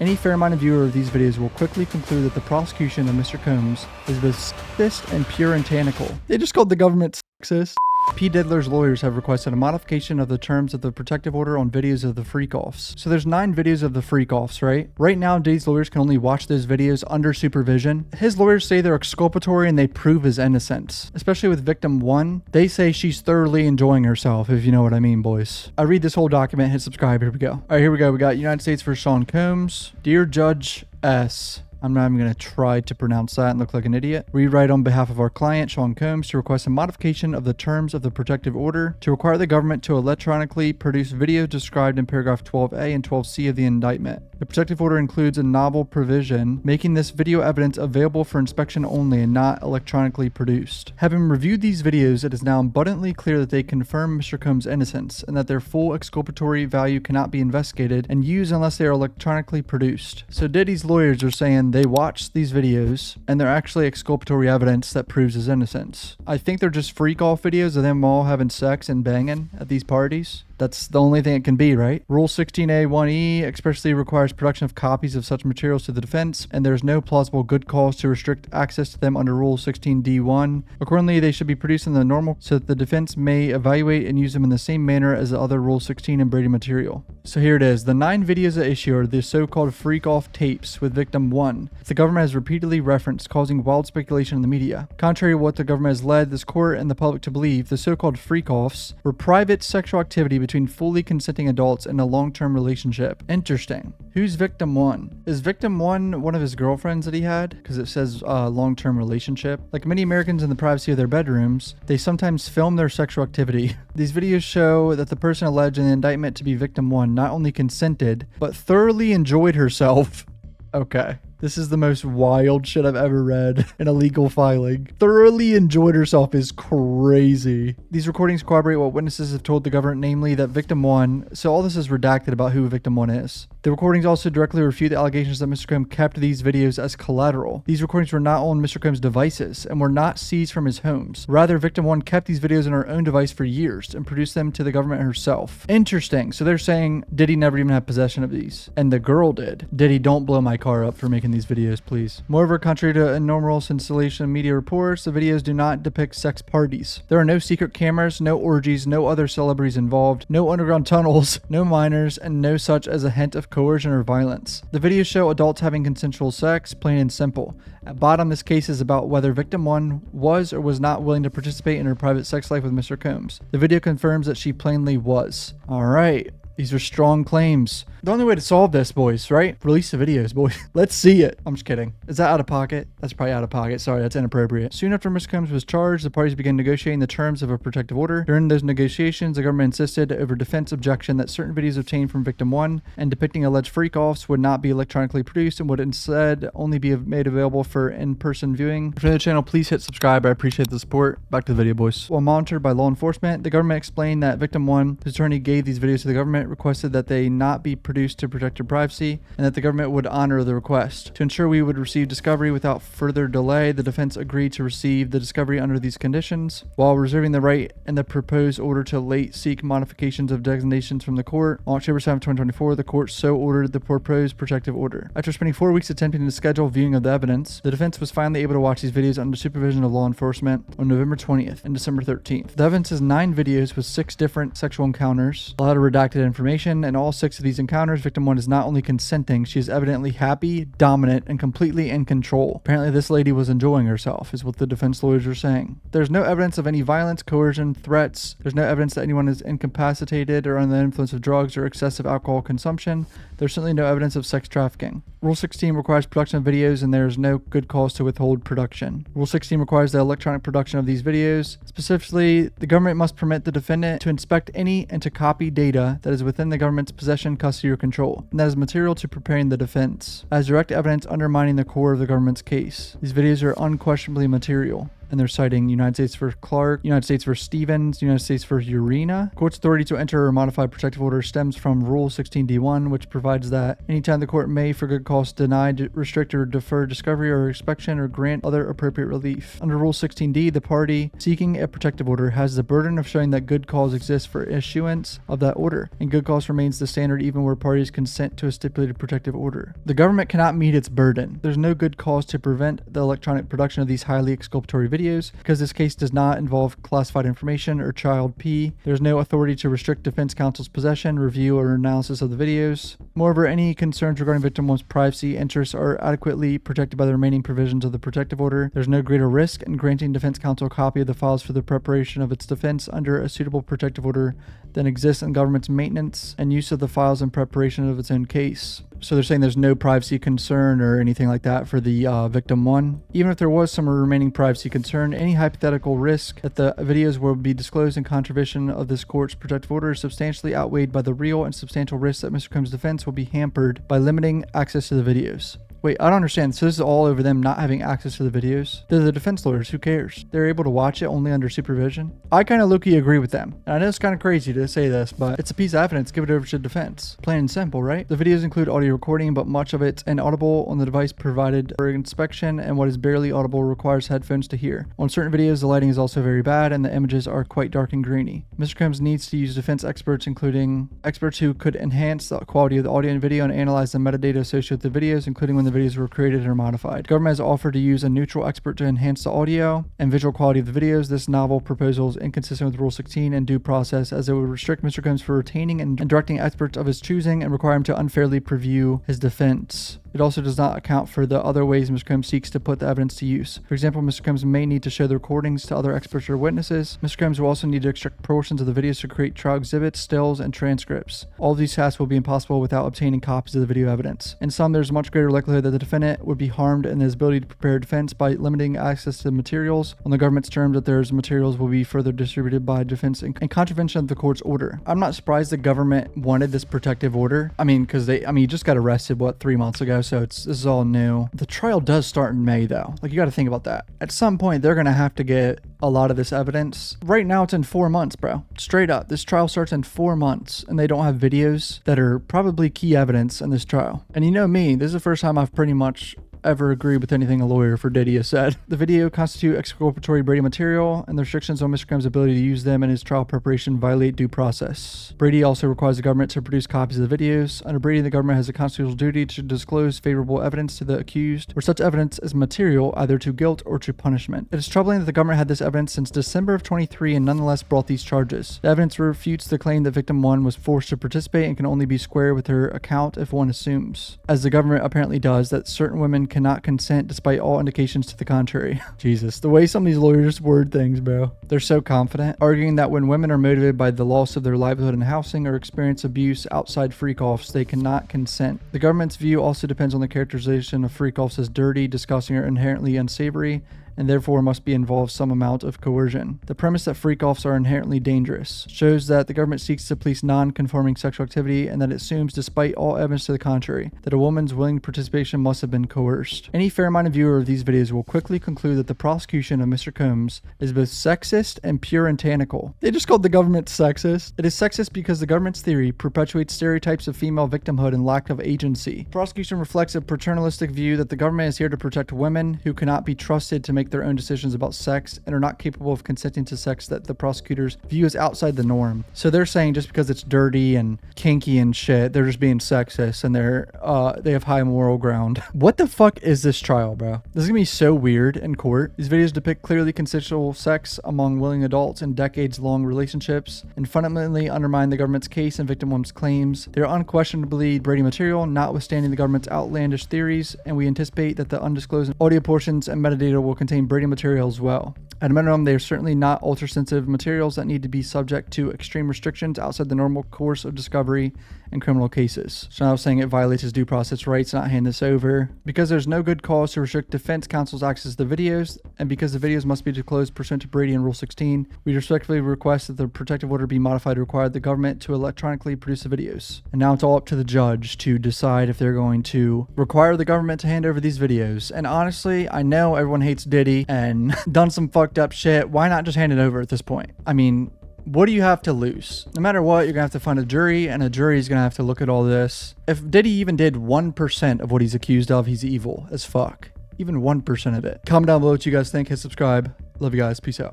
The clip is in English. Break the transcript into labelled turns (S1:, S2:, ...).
S1: Any fair-minded viewer of these videos will quickly conclude that the prosecution of Mr. Combs is both sexist and puritanical. They just called the government sexist. P. Diddler's lawyers have requested a modification of the terms of the protective order on videos of the freak-offs. So there's 9 videos of the freak-offs, right? Right now, Diddy's lawyers can only watch those videos under supervision. His lawyers say they're exculpatory and they prove his innocence. Especially with victim 1, they say she's thoroughly enjoying herself, if you know what I mean, boys. I read this whole document, hit subscribe, here we go. All right, here we go. We got United States v. Sean Combs. Dear Judge S. I'm not even going to try to pronounce that and look like an idiot. We write on behalf of our client, Sean Combs, to request a modification of the terms of the protective order to require the government to electronically produce videos described in paragraph 12A and 12C of the indictment. The protective order includes a novel provision making this video evidence available for inspection only and not electronically produced. Having reviewed these videos, it is now abundantly clear that they confirm Mr. Combs' innocence and that their full exculpatory value cannot be investigated and used unless they are electronically produced. So Diddy's lawyers are saying they watched these videos and they're actually exculpatory evidence that proves his innocence. I think they're just freak-off videos of them all having sex and banging at these parties. That's the only thing it can be, right? Rule 16A1E expressly requires production of copies of such materials to the defense, and there is no plausible good cause to restrict access to them under Rule 16D1. Accordingly, they should be produced in the normal so that the defense may evaluate and use them in the same manner as the other Rule 16 and Brady material. So here it is. The 9 videos at issue are the so-called freak-off tapes with victim 1. The government has repeatedly referenced, causing wild speculation in the media. Contrary to what the government has led this court and the public to believe, the so-called freak-offs were private sexual activity between fully consenting adults in a long-term relationship. Interesting. Who's victim 1? Is victim 1 one of his girlfriends that he had? Because it says long-term relationship. Like many Americans in the privacy of their bedrooms, they sometimes film their sexual activity. These videos show that the person alleged in the indictment to be victim 1 not only consented, but thoroughly enjoyed herself. Okay. This is the most wild shit I've ever read in a legal filing. Thoroughly enjoyed herself is crazy. These recordings corroborate what witnesses have told the government, namely that victim 1, so all this is redacted about who victim 1 is. The recordings also directly refute the allegations that Mr. Combs kept these videos as collateral. These recordings were not on Mr. Combs' devices and were not seized from his homes. Rather, victim 1 kept these videos on her own device for years and produced them to the government herself. Interesting. So they're saying Diddy never even had possession of these. And the girl did. Diddy, don't blow my car up for making these videos, please. Moreover, contrary to innumerable sensation media reports, the videos do not depict sex parties. There are no secret cameras, no orgies, no other celebrities involved, no underground tunnels, no minors, and no such as a hint of coercion or violence. The videos show adults having consensual sex, plain and simple. At bottom, this case is about whether victim 1 was or was not willing to participate in her private sex life with Mr. Combs. The video confirms that she plainly was. Alright. These are strong claims. The only way to solve this, boys, right? Release the videos, boys. Let's see it. I'm just kidding. Is that out of pocket? That's probably out of pocket. Sorry, that's inappropriate. Soon after Mr. Combs was charged, the parties began negotiating the terms of a protective order. During those negotiations, the government insisted over defense objection that certain videos obtained from victim 1 and depicting alleged freak-offs would not be electronically produced and would instead only be made available for in-person viewing. If you're new to the channel, please hit subscribe. I appreciate the support. Back to the video, boys. While monitored by law enforcement, the government explained that victim 1, whose attorney gave these videos to the government, requested that they not be produced to protect her privacy and that the government would honor the request. To ensure we would receive discovery without further delay, the defense agreed to receive the discovery under these conditions, while reserving the right in the proposed order to late seek modifications of designations from the court. On October 7, 2024, the court so ordered the proposed protective order. After spending 4 weeks attempting to schedule viewing of the evidence, the defense was finally able to watch these videos under supervision of law enforcement on November 20th and December 13th. The evidence is 9 videos with 6 different sexual encounters, a lot of redacted information, and all 6 of these encounters, victim 1 is not only consenting, she is evidently happy, dominant, and completely in control. Apparently this lady was enjoying herself, is what the defense lawyers are saying. There's no evidence of any violence, coercion, threats. There's no evidence that anyone is incapacitated or under the influence of drugs or excessive alcohol consumption. There's certainly no evidence of sex trafficking. Rule 16 requires production of videos and there is no good cause to withhold production. Rule 16 requires the electronic production of these videos. Specifically, the government must permit the defendant to inspect any and to copy data that is within the government's possession, custody, or control, and that is material to preparing the defense, as direct evidence undermining the core of the government's case. These videos are unquestionably material. and they're citing United States v. Clark, United States v. Stevens, United States v. Urena. Court's authority to enter or modify protective order stems from Rule 16d1, which provides that anytime the court may, for good cause, deny, restrict, or defer discovery or inspection or grant other appropriate relief. Under Rule 16d, the party seeking a protective order has the burden of showing that good cause exists for issuance of that order, and good cause remains the standard even where parties consent to a stipulated protective order. The government cannot meet its burden. There's no good cause to prevent the electronic production of these highly exculpatory videos because this case does not involve classified information or child P. There's no authority to restrict defense counsel's possession, review, or analysis of the videos. Moreover, any concerns regarding victim one's privacy interests are adequately protected by the remaining provisions of the protective order. There's no greater risk in granting defense counsel a copy of the files for the preparation of its defense under a suitable protective order than exists in government's maintenance and use of the files in preparation of its own case. So they're saying there's no privacy concern or anything like that for the victim one. Even if there was some remaining privacy concern, any hypothetical risk that the videos will be disclosed in contravention of this court's protective order is substantially outweighed by the real and substantial risk that Mr. Combs' defense will be hampered by limiting access to the videos. Wait, I don't understand. So this is all over them not having access to the videos? They're the defense lawyers. Who cares? They're able to watch it only under supervision. I kind of low-key agree with them. And I know it's kind of crazy to say this, but it's a piece of evidence. Give it over to defense. Plain and simple, right? The videos include audio recording, but much of it's inaudible on the device provided for inspection, and what is barely audible requires headphones to hear. On certain videos, the lighting is also very bad, and the images are quite dark and grainy. Mr. Combs needs to use defense experts, including experts who could enhance the quality of the audio and video and analyze the metadata associated with the videos, including when the videos were created or modified. The government has offered to use a neutral expert to enhance the audio and visual quality of the videos. This novel proposal is inconsistent with Rule 16 and due process, as it would restrict Mr. Combs for retaining and directing experts of his choosing and require him to unfairly preview his defense. It also does not account for the other ways Mr. Combs seeks to put the evidence to use. For example, Mr. Combs may need to show the recordings to other experts or witnesses. Mr. Combs will also need to extract portions of the videos to create trial exhibits, stills, and transcripts. All of these tasks will be impossible without obtaining copies of the video evidence. In sum, there's a much greater likelihood that the defendant would be harmed in his ability to prepare a defense by limiting access to the materials. On the government's terms, that there's materials will be further distributed by defense in contravention of the court's order. I'm not surprised the government wanted this protective order. Because he just got arrested, 3 months ago, so this is all new. The trial does start in May, though. You got to think about that. At some point, they're going to have to get a lot of this evidence. Right now, it's in 4 months, bro. Straight up. This trial starts in 4 months, and they don't have videos that are probably key evidence in this trial. And you know me, this is the first time I've pretty much ever agree with anything a lawyer for Diddy has said. The video constitute exculpatory Brady material, and the restrictions on Mr. Combs' ability to use them in his trial preparation violate due process. Brady also requires the government to produce copies of the videos. Under Brady, the government has a constitutional duty to disclose favorable evidence to the accused, or such evidence is material either to guilt or to punishment. It is troubling that the government had this evidence since December of 23 and nonetheless brought these charges. The evidence refutes the claim that victim 1 was forced to participate and can only be square with her account if one assumes, as the government apparently does, that certain women cannot consent despite all indications to the contrary. Jesus, the way some of these lawyers word things, bro. They're so confident, arguing that when women are motivated by the loss of their livelihood and housing or experience abuse outside freak-offs, they cannot consent. The government's view also depends on the characterization of freak-offs as dirty, disgusting, or inherently unsavory, and therefore must be involved some amount of coercion. The premise that freak-offs are inherently dangerous shows that the government seeks to police non-conforming sexual activity, and that it assumes, despite all evidence to the contrary, that a woman's willing participation must have been coerced. Any fair-minded viewer of these videos will quickly conclude that the prosecution of Mr. Combs is both sexist and puritanical. They just called the government sexist. It is sexist because the government's theory perpetuates stereotypes of female victimhood and lack of agency. The prosecution reflects a paternalistic view that the government is here to protect women who cannot be trusted to make their own decisions about sex and are not capable of consenting to sex that the prosecutors view as outside the norm. So they're saying just because it's dirty and kinky and shit, they're just being sexist and they have high moral ground. What the fuck is this trial, bro? This is gonna be so weird in court. These videos depict clearly consensual sex among willing adults in decades-long relationships and fundamentally undermine the government's case and victim one's claims. They are unquestionably Brady material, notwithstanding the government's outlandish theories, and we anticipate that the undisclosed audio portions and metadata will contain Brady material as well. At a minimum, they are certainly not ultra-sensitive materials that need to be subject to extreme restrictions outside the normal course of discovery in criminal cases. So now I'm saying it violates his due process rights to not hand this over. Because there's no good cause to restrict defense counsel's access to the videos, and because the videos must be disclosed pursuant to Brady and Rule 16, we respectfully request that the protective order be modified to require the government to electronically produce the videos. And now it's all up to the judge to decide if they're going to require the government to hand over these videos. And honestly, I know everyone hates Diddy and done some fucked up shit. Why not just hand it over at this point? I mean, what do you have to lose? No matter what, you're gonna have to find a jury, and a jury is gonna have to look at all this. If Diddy even did 1% of what he's accused of, he's evil as fuck. Even 1% of it. Comment down below what you guys think. Hit subscribe. Love you guys. Peace out.